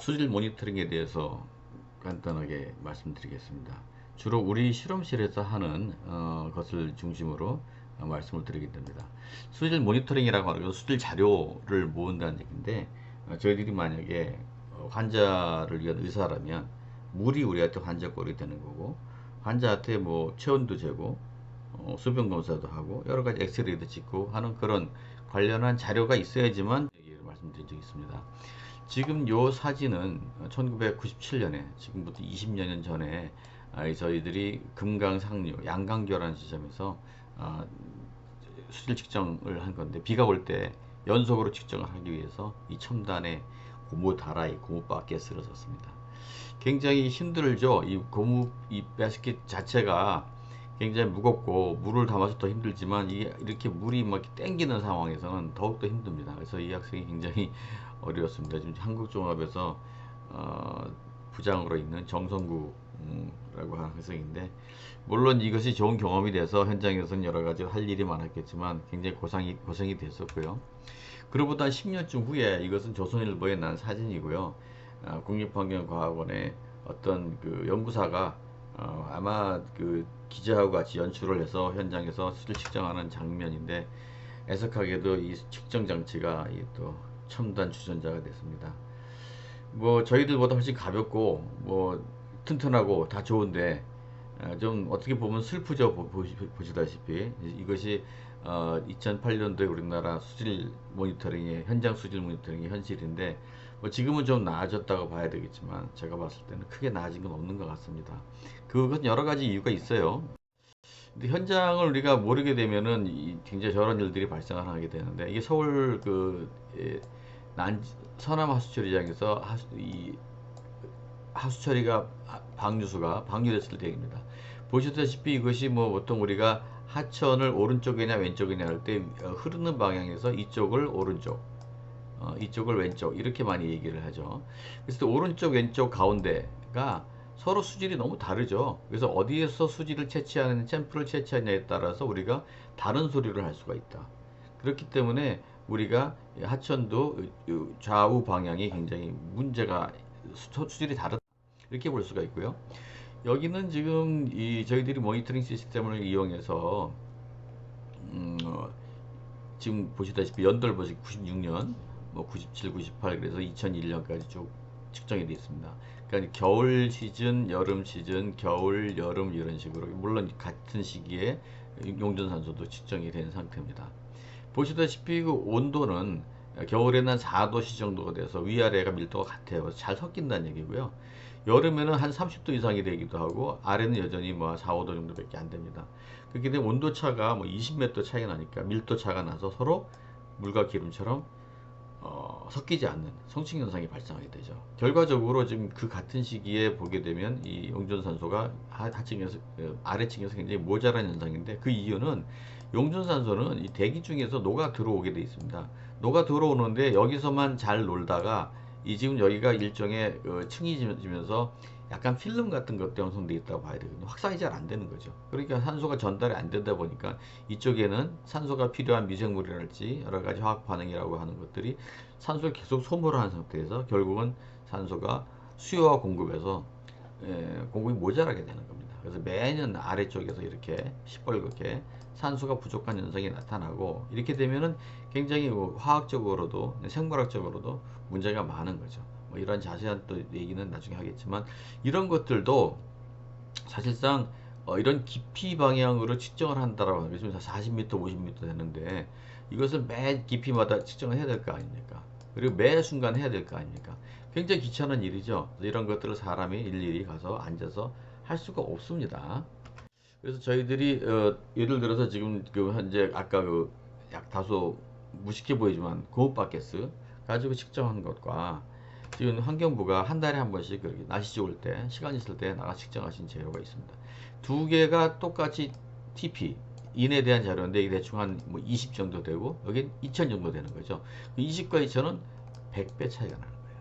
수질 모니터링에 대해서 간단하게 말씀드리겠습니다. 주로 우리 실험실에서 하는 것을 중심으로 말씀을 드리게 됩니다. 수질 모니터링이라고 하는 것은 수질 자료를 모은다는 얘기인데, 저희들이 만약에 환자를 위한 의사라면 물이 우리한테 환자 꼴이 되는 거고, 환자한테 뭐 체온도 재고 수분 검사도 하고 여러 가지 엑스레이도 찍고 하는 그런 관련한 자료가 있어야지만 얘기를 말씀드린 적이 있습니다. 지금 요 사진은 1997년에 지금부터 20여 년 전에 저희들이 금강상류 양강교라는 지점에서 수질 측정을 한 건데, 비가 올 때 연속으로 측정을 하기 위해서 이 첨단의 고무 다라이, 고무 바켓을 썼습니다. 굉장히 힘들죠. 이 고무 이 바켓 자체가 굉장히 무겁고 물을 담아서 더 힘들지만, 이게 이렇게 물이 막 땡기는 상황에서는 더욱더 힘듭니다. 그래서 이 학생이 굉장히 어려웠습니다. 지금 한국종합에서 부장으로 있는 정성구라고 하는 학생인데, 물론 이것이 좋은 경험이 돼서 현장에서는 여러 가지 할 일이 많았겠지만 굉장히 고생이 됐었고요. 그로부터 한 10년쯤 후에, 이것은 조선일보에 난 사진이고요. 국립환경과학원의 어떤 그 연구사가 아마 그 기자하고 같이 연출을 해서 현장에서 수질 측정하는 장면인데, 애석하게도 이 측정 장치가 또 첨단 주전자가 됐습니다. 뭐 저희들보다 훨씬 가볍고 뭐 튼튼하고 다 좋은데, 좀 어떻게 보면 슬프죠. 보시다시피 이것이 2008년도에 우리나라 수질 모니터링의 현장 수질 모니터링의 현실인데, 뭐 지금은 좀 나아졌다고 봐야 되겠지만 제가 봤을 때는 크게 나아진 건 없는 것 같습니다. 그것은 여러 가지 이유가 있어요. 근데 현장을 우리가 모르게 되면은 굉장히 저런 일들이 발생을 하게 되는데, 이게 서울 그 난 서남 하수처리장에서 하수처리가 방류됐을 때입니다. 보시다시피 이것이 뭐 보통 우리가 하천을 오른쪽이냐 왼쪽이냐 할 때 흐르는 방향에서 이쪽을 오른쪽, 이쪽을 왼쪽 이렇게 많이 얘기를 하죠. 그래서 오른쪽 왼쪽 가운데가 서로 수질이 너무 다르죠. 그래서 어디에서 수질을 채취하는 샘플을 채취하냐에 따라서 우리가 다른 소리를 할 수가 있다. 그렇기 때문에 우리가 하천도 좌우 방향이 굉장히 문제가, 수질이 다르다 이렇게 볼 수가 있고요. 여기는 지금 저희들이 모니터링 시스템을 이용해서 지금 보시다시피 연도를 보시면 96년, 뭐 97, 98, 그래서 2001년까지 쭉 측정이 되어 있습니다. 그러니까 겨울 시즌, 여름 시즌, 겨울, 여름 이런 식으로, 물론 같은 시기에 용존산소도 측정이 된 상태입니다. 보시다시피 그 온도는 겨울에는 한 4도씨 정도가 돼서 위아래가 밀도가 같아요. 잘 섞인다는 얘기고요. 여름에는 한 30도 이상이 되기도 하고 아래는 여전히 뭐 4, 5도 정도밖에 안 됩니다. 그렇게 되면 온도 차가 뭐 20몇 도 차이가 나니까 밀도 차가 나서 서로 물과 기름처럼 섞이지 않는 성층 현상이 발생하게 되죠. 결과적으로 지금 그 같은 시기에 보게 되면 이 용존산소가 하층에서 아래층에서 굉장히 모자란 현상인데, 그 이유는 용존산소는 이 대기 중에서 녹아 들어오게 되어 있습니다. 녹아 들어오는데 여기서만 잘 놀다가 이 지금 여기가 일종의 층이 지면서 약간 필름 같은 것도 형성되어 있다고 봐야 되거든요. 확산이 잘 안 되는 거죠. 그러니까 산소가 전달이 안 되다 보니까 이쪽에는 산소가 필요한 미생물이랄지 여러 가지 화학 반응이라고 하는 것들이 산소를 계속 소모를 하는 상태에서 결국은 산소가 수요와 공급에서 공급이 모자라게 되는 겁니다. 그래서 매년 아래쪽에서 이렇게 시뻘겋게 산소가 부족한 현상이 나타나고, 이렇게 되면은 굉장히 화학적으로도 생물학적으로도 문제가 많은 거죠. 뭐 이런 자세한 또 얘기는 나중에 하겠지만, 이런 것들도 사실상 이런 깊이 방향으로 측정을 한다라고 하면 요즘 40m, 50m 되는데, 이것을 매 깊이마다 측정을 해야 될 거 아닙니까? 그리고 매 순간 해야 될 거 아닙니까? 굉장히 귀찮은 일이죠. 이런 것들을 사람이 일일이 가서 앉아서 할 수가 없습니다. 그래서 저희들이 예를 들어서 지금 그 현재 아까 그 약 다소 무식해 보이지만 고무바켓스 가지고 측정한 것과, 지금 환경부가 한 달에 한 번씩 그렇게 날씨 좋을 때 시간 있을 때 나가 측정하신 자료가 있습니다. 두 개가 똑같이 TP 인에 대한 자료인데, 이게 대충 한 뭐 20 정도 되고 여기 2000 정도 되는 거죠. 20과 2000은 100배 차이가 나는 거예요.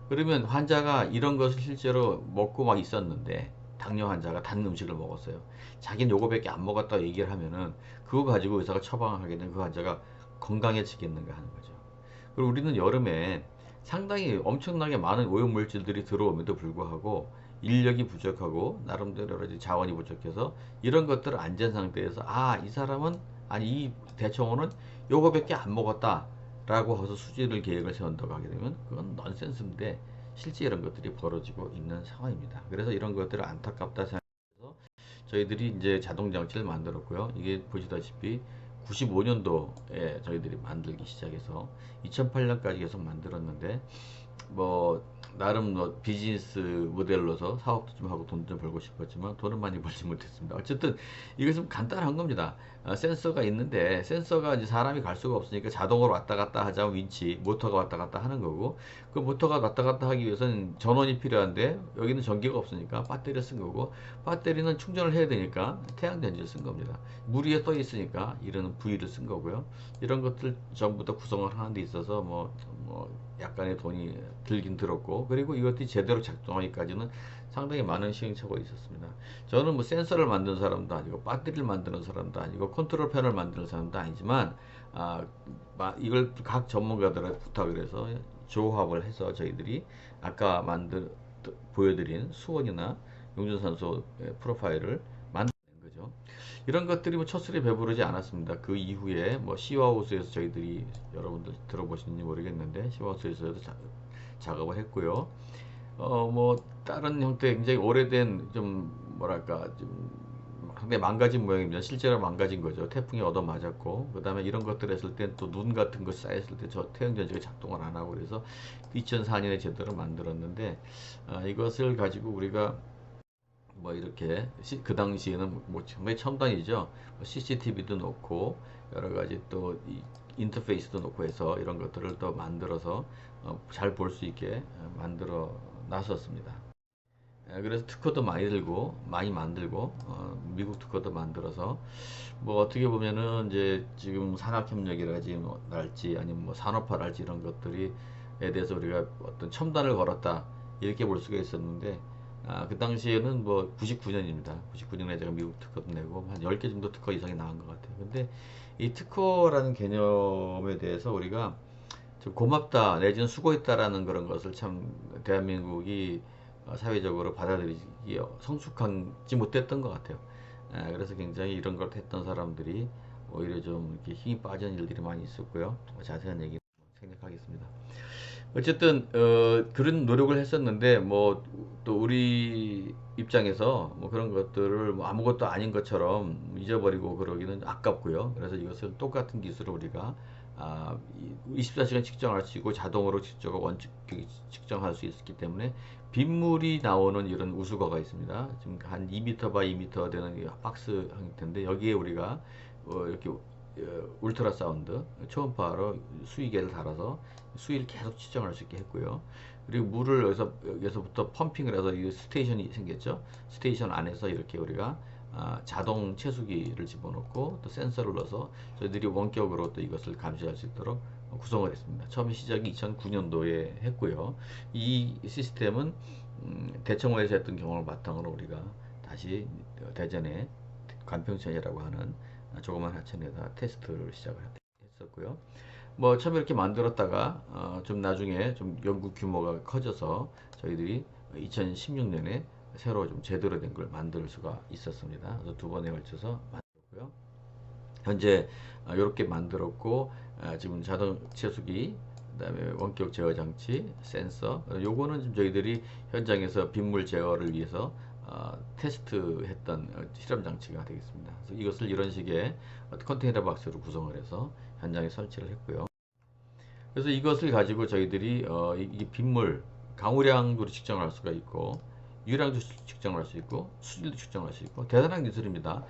그러면 환자가 이런 것을 실제로 먹고 막 있었는데, 당뇨 환자가 단 음식을 먹었어요. 자기는 요거밖에 안 먹었다고 얘기를 하면은 그거 가지고 의사가 처방을 하게 되면 그 환자가 건강해지겠는가 하는 거죠. 그리고 우리는 여름에 상당히 엄청나게 많은 오염물질들이 들어옴에도 불구하고 인력이 부족하고 나름대로 여러 가지 자원이 부족해서 이런 것들을 안전 상태에서 이 사람은 아니 이 대청호는 요거밖에 안 먹었다 라고 해서 수질을 계획을 세운다고 하게 되면 그건 넌센스인데 실제 이런 것들이 벌어지고 있는 상황입니다. 그래서 이런 것들을 안타깝다 생각해서 저희들이 이제 자동 장치를 만들었고요. 이게 보시다시피 95년도에 저희들이 만들기 시작해서 2008년까지 계속 만들었는데 뭐 나름 뭐 비즈니스 모델로서 사업도 좀 하고 돈 좀 벌고 싶었지만 돈은 많이 벌지 못했습니다. 어쨌든 이게 좀 간단한 겁니다. 센서가 있는데 센서가 이제 사람이 갈 수가 없으니까 자동으로 왔다 갔다 하자면 윈치 모터가 왔다 갔다 하는 거고 그 모터가 왔다 갔다 하기 위해서는 전원이 필요한데 여기는 전기가 없으니까 배터리를 쓴 거고 배터리는 충전을 해야 되니까 태양전지를 쓴 겁니다. 물 위에 떠 있으니까 이런 V를 쓴 거고요. 이런 것들 전부 다 구성을 하는 데 있어서 뭐 약간의 돈이 들긴 들었고 그리고 이것들이 제대로 작동하기까지는 상당히 많은 시행착오가 있었습니다. 저는 뭐 센서를 만드는 사람도 아니고 배터리를 만드는 사람도 아니고 컨트롤 패널 만드는 사람도 아니지만 이걸 각 전문가들한테 부탁을 해서 조합을 해서 저희들이 아까 보여드린 수온이나 용준산소 프로파일을 만드는 거죠. 이런 것들이 뭐 첫술에 배부르지 않았습니다. 그 이후에 뭐 시와호수에서 저희들이 여러분들 들어보시는지 모르겠는데 시와호수에서도 작업을 했고요. 뭐 다른 형태 굉장히 오래된 좀 뭐랄까 좀 상당히 망가진 모양입니다. 실제로 망가진 거죠. 태풍이 얻어맞았고 그 다음에 이런 것들 했을 땐 또 눈 같은 거 쌓였을 때 저 태양전지가 작동을 안 하고 그래서 2004년에 제대로 만들었는데 이것을 가지고 우리가 뭐 이렇게 그 당시에는 뭐 정말 첨단이죠. CCTV도 놓고 여러 가지 또 인터페이스도 놓고 해서 이런 것들을 또 만들어서 잘 볼 수 있게 만들어 놨었습니다. 그래서 특허도 많이 만들고 미국 특허도 만들어서 뭐 어떻게 보면은 이제 지금 산학협력이랄지 랄지 아니면 뭐 산업화랄지 이런 것들이 에 대해서 우리가 어떤 첨단을 걸었다 이렇게 볼 수가 있었는데 그 당시에는 뭐 99년입니다. 99년에 제가 미국 특허도 내고 한 10개 정도 특허 이상이 나온 것 같아요. 근데 이 특허라는 개념에 대해서 우리가 좀 고맙다 내지는 수고했다라는 그런 것을 참 대한민국이 사회적으로 받아들이기 성숙하지 못했던 것 같아요. 그래서 굉장히 이런 걸 했던 사람들이 오히려 좀 이렇게 힘이 빠진 일들이 많이 있었고요. 자세한 얘기 생략하겠습니다. 어쨌든 그런 노력을 했었는데 뭐 또 우리 입장에서 뭐 그런 것들을 뭐 아무것도 아닌 것처럼 잊어버리고 그러기는 아깝고요. 그래서 이것을 똑같은 기술을 우리가 24시간 측정할 수 있고 자동으로 측정과 원칙 측정할 수 있기 때문에 빗물이 나오는 이런 우수거가 있습니다. 지금 한 2m 바이 2m 되는 박스 형태인데 여기에 우리가 이렇게 울트라 사운드 초음파로 수위계를 달아서 수위를 계속 측정할 수 있게 했고요. 그리고 물을 여기서부터 펌핑을 해서 이 스테이션이 생겼죠. 스테이션 안에서 이렇게 우리가 자동 채수기를 집어넣고 또 센서를 넣어서 저희들이 원격으로 또 이것을 감시할 수 있도록 구성을 했습니다. 처음 시작이 2009년도에 했고요. 이 시스템은 대청호에서 했던 경험을 바탕으로 우리가 다시 대전에 관평천이라고 하는 조그만 하천에다 테스트를 시작을 했었고요. 뭐 처음에 이렇게 만들었다가 좀 나중에 좀 연구 규모가 커져서 저희들이 2016년에 새로 좀 제대로 된 걸 만들 수가 있었습니다. 그래서 두 번에 걸쳐서 만들었고요. 현재 이렇게 만들었고 지금 자동 채수기 그다음에 원격 제어 장치 센서 요거는 좀 저희들이 현장에서 빗물 제어를 위해서 테스트했던 실험 장치가 되겠습니다. 그래서 이것을 이런 식의 컨테이너 박스로 구성을 해서 현장에 설치를 했고요. 그래서 이것을 가지고 저희들이 이 빗물 강우량도 측정할 수가 있고 유량도 측정할 수 있고 수질도 측정할 수 있고 대단한 기술입니다.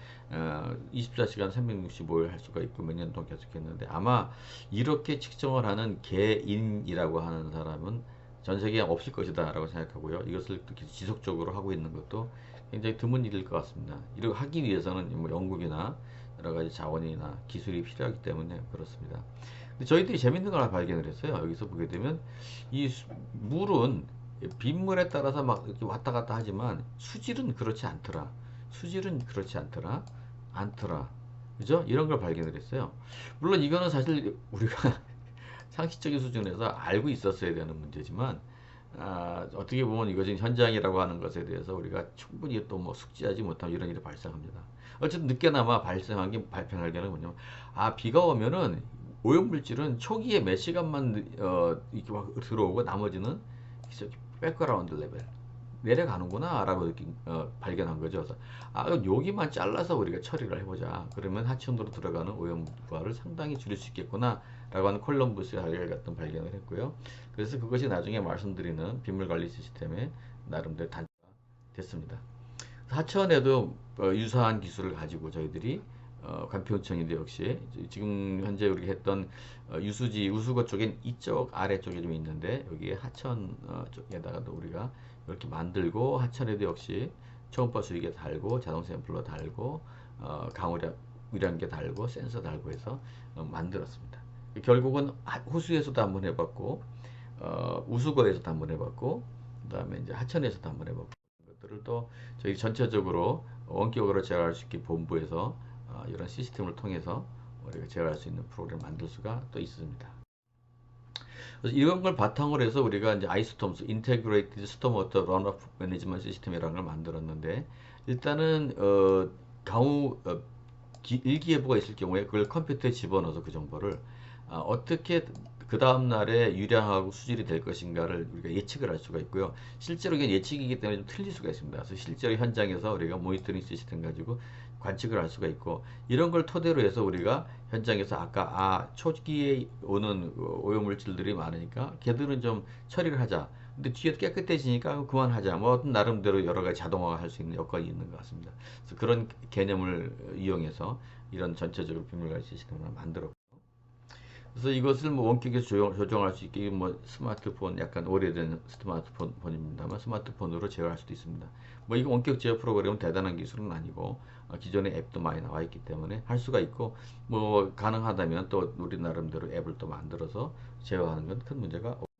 24시간 365일 할 수가 있고 몇 년 동안 계속했는데 아마 이렇게 측정을 하는 개인이라고 하는 사람은 전 세계에 없을 것이다 라고 생각하고요. 이것을 이렇게 지속적으로 하고 있는 것도 굉장히 드문 일일 것 같습니다. 이렇게 하기 위해서는 뭐 연구비나 여러 가지 자원이나 기술이 필요하기 때문에 그렇습니다. 근데 저희들이 재밌는 걸 하나 발견을 했어요. 여기서 보게 되면 이 물은 빗물에 따라서 막 이렇게 왔다 갔다 하지만 수질은 그렇지 않더라. 수질은 그렇지 않더라. 그죠? 이런 걸 발견을 했어요. 물론 이거는 사실 우리가 상식적인 수준에서 알고 있었어야 되는 문제지만 어떻게 보면 이것은 현장이라고 하는 것에 대해서 우리가 충분히 또 뭐 숙지하지 못하면 이런 일이 발생합니다. 어쨌든 늦게나마 발생한 게 발생할 때는 뭐냐면 비가 오면은 오염물질은 초기에 몇 시간만 이렇게 막 들어오고 나머지는 백그라운드 레벨 내려가는구나 라고 발견한 거죠. 그래서 여기만 잘라서 우리가 처리를 해보자. 그러면 하천으로 들어가는 오염부하를 상당히 줄일 수 있겠구나 라고 하는 콜럼버스의 같은 발견을 했고요. 그래서 그것이 나중에 말씀드리는 빗물관리 시스템의 나름대로 단계가 됐습니다. 하천에도 유사한 기술을 가지고 저희들이 관평청인데 역시 지금 현재 우리가 했던 유수지 우수거 쪽엔 이쪽 아래쪽에 좀 있는데 여기에 하천 쪽에다가도 우리가 이렇게 만들고 하천에도 역시 초음파 수위계 달고 자동 샘플러 달고 강우량 위량계 달고 센서 달고 해서 만들었습니다. 결국은 호수에서도 한번 해봤고 우수거에서도 한번 해봤고 그다음에 이제 하천에서도 한번 해봤고 것들을 또 저희 전체적으로 원격으로 제어할 수 있게 본부에서 이런 시스템을 통해서 우리가 제어할 수 있는 프로그램을 만들 수가 또 있습니다. 그래서 이런 걸 바탕으로 해서 우리가 이제 아이스톰스 인테그레이티드 스톰워터 런오프 매니지먼트 시스템이라는 걸 만들었는데 일단은 강우 일기예보가 있을 경우에 그걸 컴퓨터에 집어넣어서 그 정보를 어떻게 그 다음 날에 유량하고 수질이 될 것인가를 우리가 예측을 할 수가 있고요. 실제로 이게 예측이기 때문에 좀 틀릴 수가 있습니다. 그래서 실제로 현장에서 우리가 모니터링 시스템 가지고 관측을 할 수가 있고 이런 걸 토대로 해서 우리가 현장에서 아까 초기에 오는 오염물질들이 많으니까 걔들은 좀 처리를 하자. 근데 뒤에 깨끗해지니까 그만하자. 뭐 어떤 나름대로 여러 가지 자동화가 할 수 있는 여건이 있는 것 같습니다. 그래서 그런 개념을 이용해서 이런 전체적으로 비밀관리 시스템을 만들었고 그래서 이것을 뭐 원격에서 조정할 수 있게 뭐 스마트폰 약간 오래된 스마트폰입니다만 스마트폰으로 제어할 수도 있습니다. 뭐 이거 원격 제어 프로그램은 대단한 기술은 아니고 기존의 앱도 많이 나와 있기 때문에 할 수가 있고 뭐 가능하다면 또 우리 나름대로 앱을 또 만들어서 제어하는 건 큰 문제가 없습니다.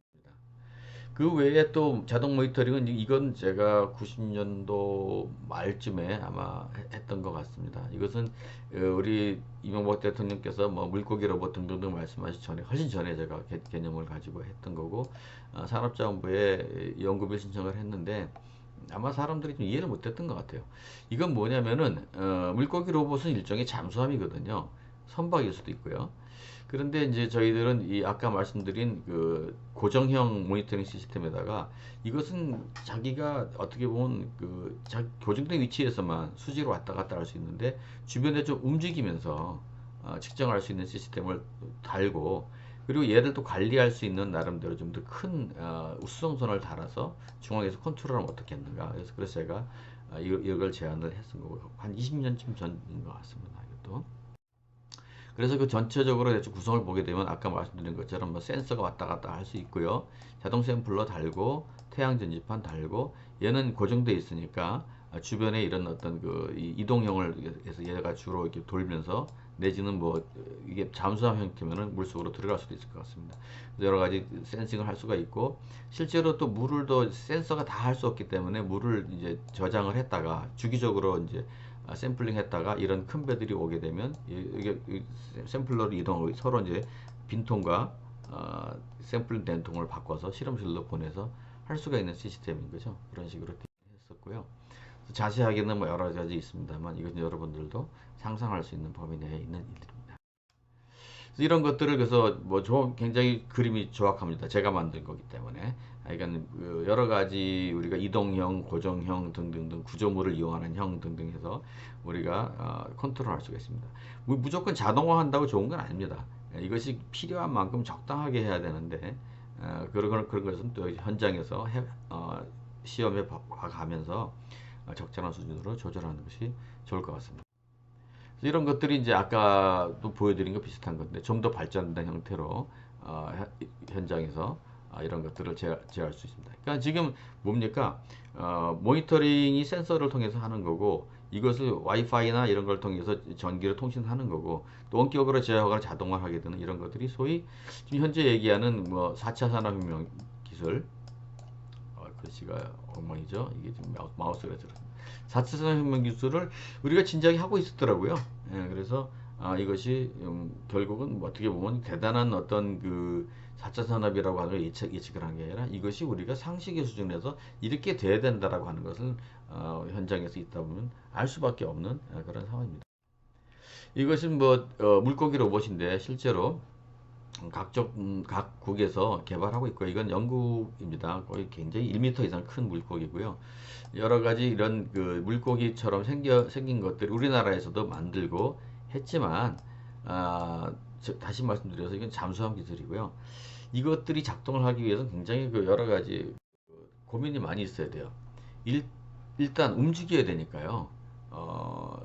그 외에 또 자동 모니터링은 이건 제가 90년도 말쯤에 아마 했던 것 같습니다. 이것은 우리 이명박 대통령께서 뭐 물고기 로봇 등등등 말씀하시 전에 훨씬 전에 제가 개념을 가지고 했던 거고 산업자원부에 연구비 신청을 했는데 아마 사람들이 좀 이해를 못했던 것 같아요. 이건 뭐냐면은 물고기 로봇은 일종의 잠수함이거든요. 선박일 수도 있고요. 그런데 이제 저희들은 이 아까 말씀드린 그 고정형 모니터링 시스템에다가 이것은 자기가 어떻게 보면 그 고정된 위치에서만 수지로 왔다 갔다 할 수 있는데 주변에 좀 움직이면서 측정할 수 있는 시스템을 달고 그리고 얘를 또 관리할 수 있는 나름대로 좀 더 큰 우수성선을 달아서 중앙에서 컨트롤하면 어떻겠는가. 그래서 제가 이걸 제안을 했은 거고 한 20년쯤 전인 것 같습니다. 이것도. 그래서 그 전체적으로 대충 구성을 보게 되면 아까 말씀드린 것처럼 뭐 센서가 왔다 갔다 할 수 있고요. 자동 샘플러 달고 태양 전지판 달고 얘는 고정돼 있으니까 주변에 이런 어떤 그 이동형을 해서 얘가 주로 이렇게 돌면서 내지는 뭐 이게 잠수함 형태면은 물속으로 들어갈 수도 있을 것 같습니다. 여러 가지 센싱을 할 수가 있고 실제로 또 물을 또 센서가 다 할 수 없기 때문에 물을 이제 저장을 했다가 주기적으로 이제 샘플링 했다가 이런 큰 배들이 오게 되면 이게 샘플러를 이동하고 서로 이제 빈통과 샘플링 된 통을 바꿔서 실험실로 보내서 할 수가 있는 시스템인 거죠. 그런 식으로 했었고요. 자세하게는 뭐 여러 가지 있습니다만 이건 여러분들도 상상할 수 있는 범위 내에 있는 일들입니다. 이런 것들을 그래서 뭐 굉장히 그림이 조악합니다. 제가 만든 거기 때문에. 그러니까 여러 가지 우리가 이동형, 고정형 등등등 구조물을 이용하는 형 등등 해서 우리가 컨트롤할 수가 있습니다. 무조건 자동화한다고 좋은 건 아닙니다. 이것이 필요한 만큼 적당하게 해야 되는데 그런 것은 또 현장에서 시험에 봐가면서 적절한 수준으로 조절하는 것이 좋을 것 같습니다. 이런 것들이 이제 아까도 보여드린 거 비슷한 건데 좀 더 발전된 형태로 현장에서 이런 것들을 제어할 수 있습니다. 그러니까 지금 뭡니까? 모니터링이 센서를 통해서 하는 거고 이것을 와이파이나 이런 걸 통해서 전기로 통신하는 거고 또 원격으로 제어하거나 자동화하게 되는 이런 것들이 소위 지금 현재 얘기하는 뭐 4차 산업혁명 기술 글씨가 엉망이죠. 이게 지금 마우스가 들어있습니다. 4차 산업혁명 기술을 우리가 진작에 하고 있었더라고요. 예, 그래서 이것이 결국은 뭐 어떻게 보면 대단한 어떤 그 4차 산업이라고 하는 걸 예측을 한 게 아니라 이것이 우리가 상식의 수준에서 이렇게 돼야 된다라고 하는 것을 현장에서 있다 보면 알 수밖에 없는 그런 상황입니다. 이것은 뭐 물고기 로봇인데 실제로 각국에서 개발하고 있고 이건 영국입니다. 거의 굉장히 1m 이상 큰 물고기고요. 여러 가지 이런 그 물고기처럼 생긴 것들이 우리나라에서도 만들고 했지만 다시 말씀드려서 이건 잠수함 기술이고요. 이것들이 작동을 하기 위해서 굉장히 그 여러 가지 고민이 많이 있어야 돼요. 일단 움직여야 되니까요.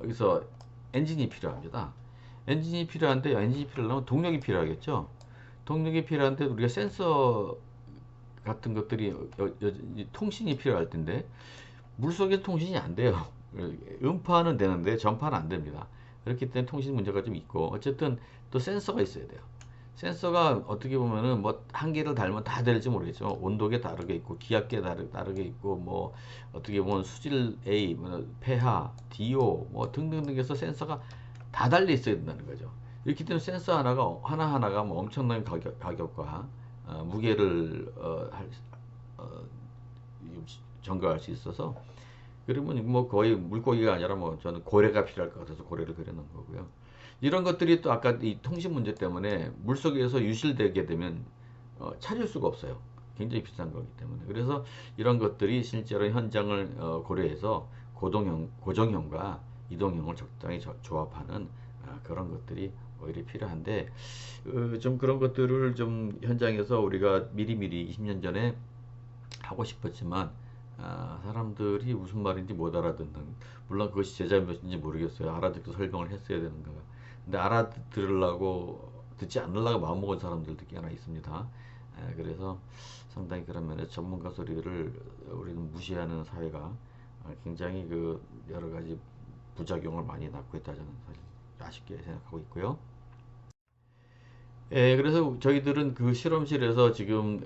여기서 엔진이 필요합니다. 엔진이 필요한데 엔진이 필요하려면 동력이 필요하겠죠. 동력이 필요한데 우리가 센서 같은 것들이 통신이 필요할 텐데 물속에 통신이 안 돼요. 음파는 되는데 전파는 안 됩니다. 그렇기 때문에 통신 문제가 좀 있고 어쨌든 또 센서가 있어야 돼요. 센서가 어떻게 보면은 뭐 한 개를 달면 다 될지 모르겠지만 온도계 다르게 있고 기압계 다르게 있고 뭐 어떻게 보면 수질 A, 뭐 폐하, DO 뭐 등등등 해서 센서가 다 달려 있어야 된다는 거죠. 이렇기 때문에 센서 하나하나가 뭐 엄청난 가격과 무게를 어, 전가할 수 있어서 그러면 뭐 거의 물고기가 아니라 뭐 저는 고래가 필요할 것 같아서 고래를 그려놓은 거고요. 이런 것들이 또 아까 이 통신 문제 때문에 물속에서 유실되게 되면 찾을 수가 없어요. 굉장히 비싼 거기 때문에. 그래서 이런 것들이 실제로 현장을 고려해서 고정형과 이동형을 적당히 조합하는 그런 것들이 오히려 필요한데 좀 그런 것들을 좀 현장에서 우리가 미리미리 20년 전에 하고 싶었지만 사람들이 무슨 말인지 못 알아듣는 물론 그것이 제 잘못인지 모르겠어요. 알아듣고 설명을 했어야 되는 거가. 근데 알아들으려고 듣지 않으려고 마음먹은 사람들도 꽤나 있습니다. 그래서 상당히 그런 면에서 전문가 소리를 우리는 무시하는 사회가 굉장히 그 여러 가지 부작용을 많이 낳고 있다 저는 사실 아쉽게 생각하고 있고요. 예, 그래서 저희들은 그 실험실에서 지금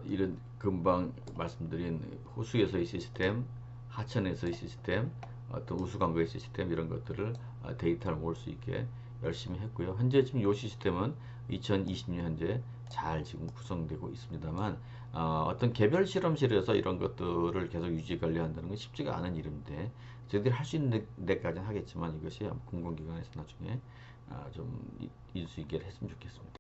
이런 금방 말씀드린 호수에서의 시스템, 하천에서의 시스템, 어떤 우수광거의 시스템 이런 것들을 데이터를 모을 수 있게 열심히 했고요. 현재 지금 이 시스템은 2020년 현재 잘 지금 구성되고 있습니다만 어떤 개별 실험실에서 이런 것들을 계속 유지 관리한다는 건 쉽지가 않은 일인데 저희들이 할 수 있는 데까지는 하겠지만 이것이 공공기관에서 나중에 좀 일 수 있게 했으면 좋겠습니다.